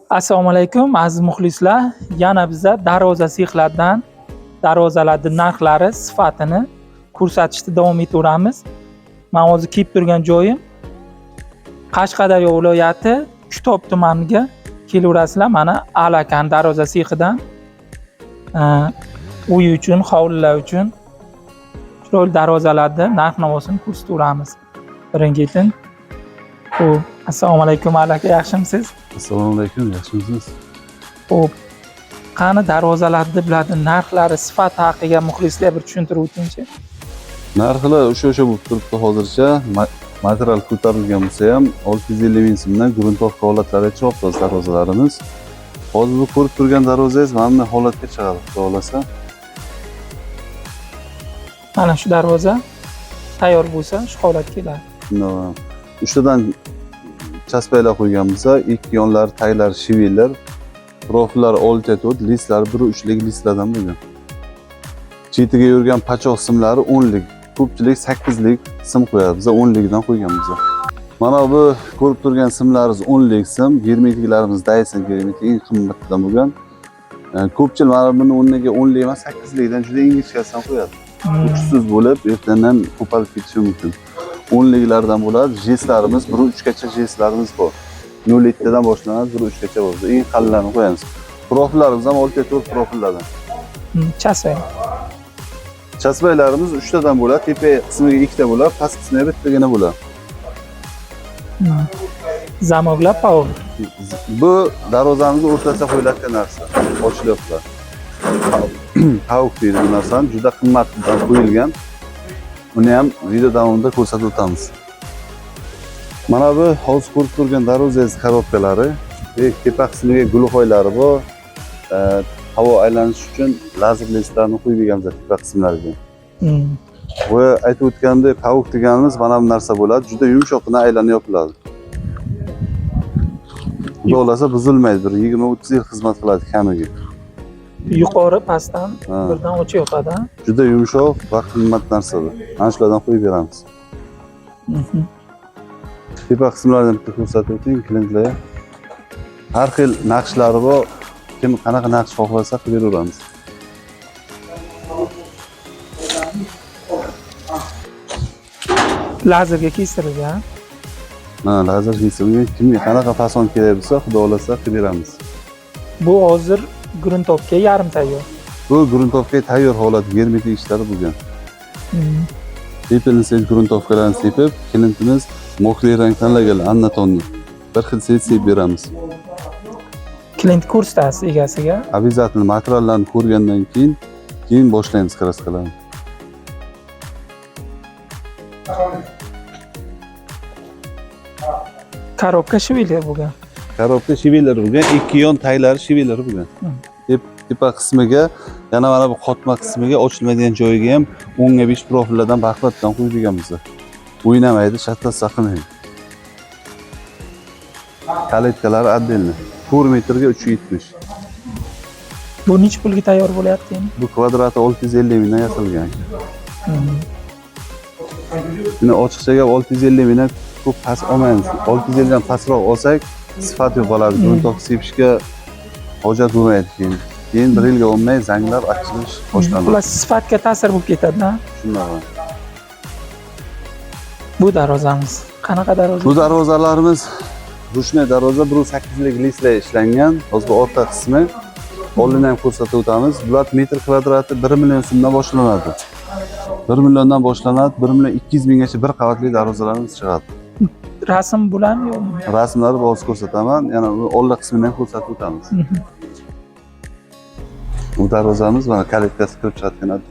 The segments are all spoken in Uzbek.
Assalomu alaykum aziz muxlislar. Yana biza darvoza sexlaridan darvozalarning narxlari, sifatini ko'rsatishda davom etaveramiz. Men hozir kelib turgan joyim Qashqadaryo viloyati Kitob tumaniga kelaverasizlar. Mana Alakan darvoza sexidan uy uchun, hovlilar uchun chiroyli darvozalarda narx-navosini ko'rsataveramiz. Birin-ketin. Xo'p, assalomu alaykum aka, yaxshimisiz? Assalomu alaykum, yaxshimisiz? Xo'p, qani darvozalarni biladi, narxlari, sifat haqiga muxlislarga bir tushuntirib o'tingchi. Narxlar o'sha bo'lib turibdi hozircha. Material ko'tarilgan bo'lsa ham 650 ming so'mdan gruntovka holatlariga chiqyapti darvozalarimiz. Hozir bu ko'rib turgan darvozangiz mana bunday holatga chiqadi, xudo xolasa. Mana shu darvoza tayyor bo'lsa, shu holatga keladi. Uchtadan chaspalar qo'ygan bo'lsa, ikki yonlari taglar shivillar, profillar 6 to'rt, listlar 1.3 lik listlardan bo'lgan. Chetiga yurgan pachoq simlari 10 lik, ko'pchilik 8 lik sim qo'yadi. Biz 10 likdan qo'yganmiz. Mana bu ko'rib turgan simlarimiz 10 lik sim, 20 liklarimiz Dyson kerak, eng qimmatdan bo'lgan. Ko'pchilik mana buni 10 liga 10 lik emas, 8 likdan juda ingichkasidan qo'yadi. Kuchsiz bo'lib, ertadan ko'palib ketishi mumkin. 10 liklardan bo'ladi. Jestlarimiz 1.3 gacha jestlarimiz bor. 0.7 dan boshlanadi, 1.3 gacha bor. Eng qalinlarini qo'yamiz. Profillarimiz ham 6 profillardan. Chaspa. Chaspalarimiz 3 tadan bo'ladi. Tepa qismiga 2 ta bo'ladi, past qismiga bittagina bo'ladi. Zamoglar power. Bu darvozamizga o'rtacha qo'yiladigan narsa. Ochilyapti. Tavuk deydi bu narsani, juda qimmatdan qo'yilgan. Buni ham video davomida ko'rsatib o'tamiz. Mana bu hozir ko'rib turgan darvozangiz korobkalari, tepa qismiga gulxoylari bor. Havo aylanish uchun lazer lenslarni qo'yib berganmiz tepa qismlariga. Va aytib o'tgandek, tavuk deganimiz mana bu narsa bo'ladi, juda yumshoqqina aylanib yopiladi. Xudo xolasa buzilmaydi, bir 20-30 yil xizmat qiladi kamiga. Yuqori pastdan birdan o'chib yotadi. Juda yumshoq va qimmat narsadir. Mana shulardan qo'yib beramiz. Tepa qismlarni bitta ko'rsatib o'ting klientlarga. Har xil naqshlari bor. Kim qanaqa naqsh xohlasa qilib beramiz. Lazerga kestirilgan. Mana lazer kesilgan. Kimga qanaqa fason kerak bo'lsa, xudo xolasa qilib beramiz. Bu hozir gruntovka yarim tayyor. Bu gruntovka tayyor holat, germetik ishlari bo'lgan. Sepilni gruntovkalarni sepib, klientimiz mokriy rang tanlagan annatonni bir xil sepib beramiz. Klient ko'rsatasiz egasiga. Обязательно materiallarni ko'rgandan keyin boshlaymiz kraskalarni. Korobka shivillar bo'lgan. Korobka shivillar bo'lgan, ikki yon taglari shivillar bo'lgan. Tepa qismiga, yana mana bu qotma qismiga ochilmaydigan joyiga ham 10 profillardan baqlatdan qo'yib berganmiz. O'ynamaydi, shatta saqlamaydi. Kaletkalari отдельно. 4 metrga 370. Bu necha pulga tayyor bo'lyapti endi? Bu kvadrati 650 mingdan yasalgan. Buni ochiqcha gap 650 mingdan ko'p past olmaymiz. 650 dan pastroq olsak, sifat yo'q bo'ladi. Gruntovka sepishga hojat bo'lmaydi keyin. Keyin 1 yilga olmay zanglar ochilish boshlanadi. Xullas sifatga ta'sir bo'lib ketadi-da. Shunday. Bu darvozamiz. Qanaqa darvoza? Bu darvozalarimiz rushniy darvoza 1.8 lik listlar ishlangan. Hozir orqa qismi oldin ham ko'rsatib o'tamiz. Bular metr kvadrati 1 million so'mdan boshlanadi. 1 milliondan boshlanadi, 1 million 200 minggacha bir qavatli darvozalarimiz chiqadi. Rasm bilan yo'qmi? Rasmlarni hozir ko'rsataman. Yana oldin qismini ham ko'rsatib o'tamiz. Bu darvozamiz mana kaletkasi kirib chiqadigan.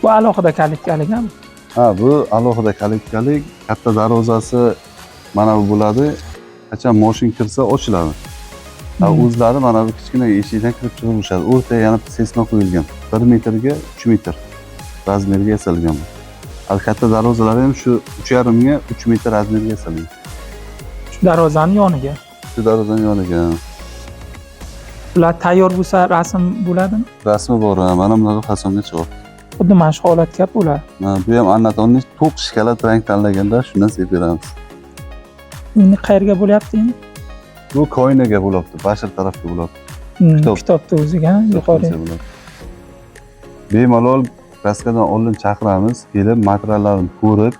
Bu alohida kalitkaligami? Ha, bu alohida kalitkalik, katta darvozasi mana bu bo'ladi. Qachon mashina kirsa ochiladi. O'zlari mana bu kichkina eshikdan kirib chiqib bo'ladi. O'rtaga yana sesma qo'yilgan. 1 metrga 3 metr razmerga yasalgan. Katta darvozalar ham shu 3,5 ga 3 metr razmerga yasalgan. Shu darvozaning yoniga. Shu darvozaning yoniga. Bular tayyor bo'lsa rasm bo'ladimi? Rasmi bor, mana bunaqa fasonga chiqyapti. Xuddi mana shu holat gap bular. Bu ham anatonni to'q shikolat rang tanlaganda shundan sepib beramiz. Endi qayerga bo'lyapti endi? Bu koynaga bo'lyapti, bashir tarafga bo'lyapti. Kitobda o'ziga yuqori. Bemalol kraskadan oldin chaqiramiz, kelib materiallarni ko'rib,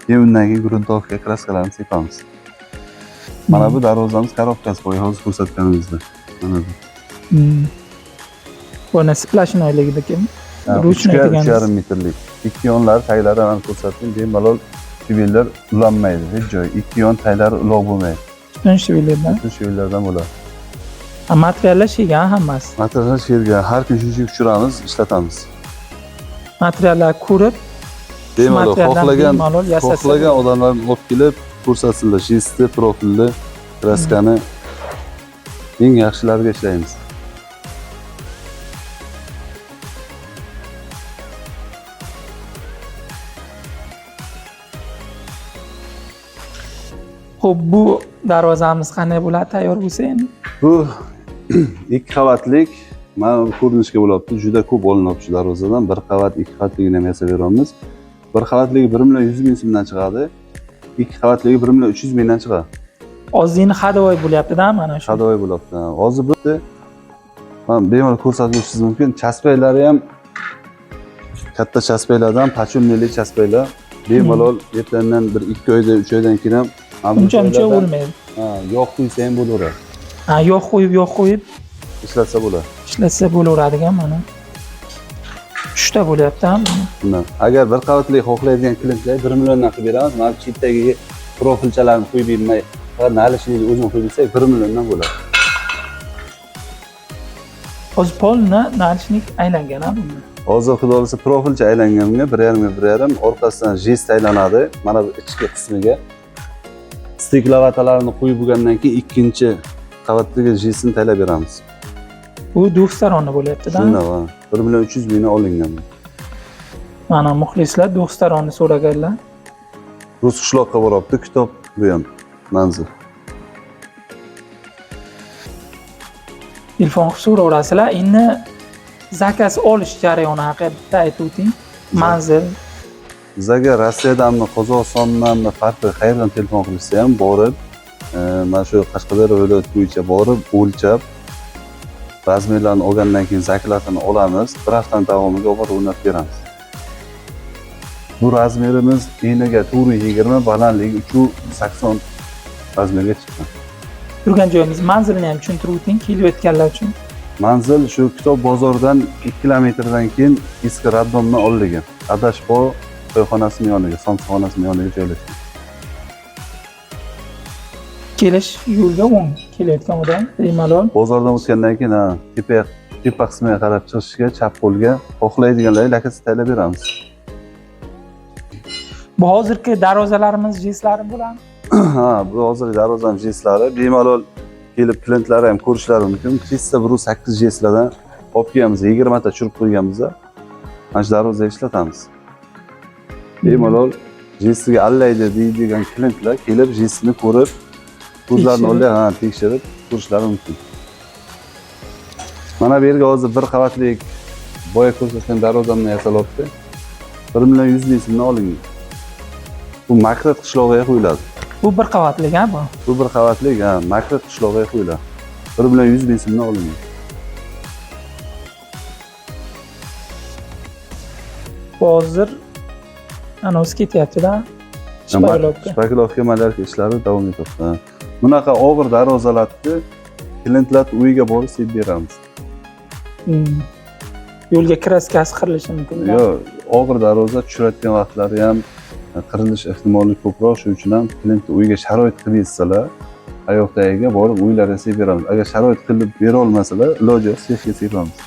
keyin undan keyin gruntovka kraskalarni sepamiz. Mana bu darvozamiz korobkasi bo'yi hozir ko'rsatganimizda. Mana bu. Buni splashnoyligidagi ruchnoy degan 3,5 metrlik. Ikki yonlari taglari ham ko'rsating, bemalol shivillar ulanmaydi, hech joy. Ikki yon taglari uloq bo'lmaydi. Butun shivillardan. Butun shivillardan bo'ladi. Materiallar shegan hammasi. Materiallar shegan, har kun shuncha tushiramiz, ishlatamiz. Materiallar ko'rib, bemalol xohlagan odamlarni olib kelib ko'rsatsinlar, jesti, profilni, kraskani eng yaxshilariga ishlaymiz. Xo'p, bu darvozamiz qanday bo'ladi tayyor bo'lsa endi? Bu ikki qavatlik, mana bu ko'rinishga bo'lyapti. Juda ko'p olinyapti shu darvozadan. Bir qavat, ikki qavatligini ham yasab beramiz. Bir qavatligi 1 million 100 ming so'mdan chiqadi. Ikki qavatligi 1 million 300 mingdan chiqadi. Ozgina hadovoy bo'lyapti-da mana shu. Hadovoy bo'lyapti. Hozir bu men bemalol ko'rsatib o'tishingiz mumkin. Chaspaylari ham katta chaspaylardan, pachulnili chaspaylar. Bemalol ertandan 1-2 oyda, 3 oydan keyin ham uncha bo'lmaydi. Yog' quysa ham bo'laveradi. Yog' qo'yib ishlatsa bo'ladi. Ishlatsa bo'laveradigan mana. 3 ta bo'lyapti-ham. Agar bir qavatli xohlaydigan klientlar 1 milliondan qilib beramiz. Mana chetdagi profilchalarni qo'yib bermay, nalishini o'zini qo'yib bersak 1 milliondan bo'ladi. Hozir polni nalishnik aylangan-a bunda. Hozir xudo olsa profilcha aylanganga 1,5 orqasidan jest aylanadi. Mana bu ichki qismiga stiklavatalarni qo'yib bo'lgandan keyin ikkinchi qavatdagi jestni taylab beramiz. Bu duxstaronni bo'lyapti-da. Shunday, 1 million 300 mingdan olingan. Mana muxlislar duxstaronni so'raganlar. Rus qishloqqa boryapti, kitob bu ham manzil. Telefon qilib so'raverasizlar. Endi zakaz olish jarayoni haqida aytib o'ting. Manzil Bizga Rossiyadanmi, Qozog'istondanmi, farqi qayerdan telefon qilsa ham borib, mana shu Qashqadaryo viloyati bo'yicha borib, o'lchab, razmerlarni olgandan keyin zaklatini olamiz, bir hafta davomiga olib o'rnatib beramiz. Bu razmerimiz eniga 420, balandligi 380 razmerga chiqqan. Turgan joyimiz manzilni ham tushuntirib o'ting, kelayotganlar uchun. Manzil shu Kitob bozoridan 2 kilometrdan keyin eski raddomdan olingan. Adashbo to'yxonasining yoniga, somsaxonasining yoniga joylashgan. Kelish yo'lga o'ng kelayotgan odam bemalol bozordan o'tgandan keyin tepa qismiga qarab chiqishga chap qo'lga xohlaydiganlar lakasi taylab beramiz. Bu hozirgi darvozalarimiz jestlari bo'ladimi? Ha, bu hozirgi darvozamiz jestlari bemalol kelib klientlari ham ko'rishlari mumkin. Chista 1.8 jestlardan olib kelamiz, 20 ta churib qo'yganmiz. Mana shu darvozaga ishlatamiz. Bemalol jestiga allaydi deydigan klientlar kelib jestini ko'rib, ko'zlarini olib, tekshirib ko'rishlari mumkin. Mana bu yerga hozir bir qavatlik boya ko'rsatgan darvozamni yasalyapti. 1 million 100 ming so'mdan olingan. Bu Makrat qishlog'iga qo'yiladi. Bu bir qavatlik-a bu? Bu bir qavatlik, Makrat qishlog'iga qo'yiladi. 1 million 100 ming so'mdan olingan. Hozir anons ketyapti-da. Shpakilovka malarka ishlari davom etyapti. Bunaqa og'ir darvozalarni klientlar uyiga borib sepib beramiz. Yo'lga kraskasi qirilishi mumkin. Yo'q, og'ir darvoza tushirayotgan vaqtlari ham qirilish ehtimolligi ko'proq, shuning uchun ham klient uyiga sharoit qilib yetsalar, oyoqdagiga borib uylariga sepib beramiz. Agar sharoit qilib bera olmasalar, iloji yo'q, sexga sepamiz.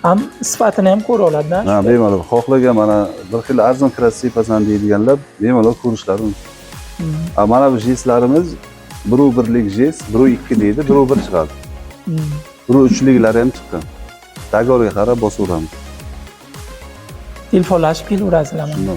Ham sifatini ham ko'ra oladi-da. Ha, bemalol xohlagan mana bir xil arzon kraska sepasan deydiganlar bemalol ko'rishlari mumkin. Mana bu jestlarimiz 1.1lik jest, 1.2 deydi, 1.1 chiqadi. 1.3liklari ham chiqqan. Tagorga qarab bosaveramiz. Telefonlashib kelaverasizlarmi?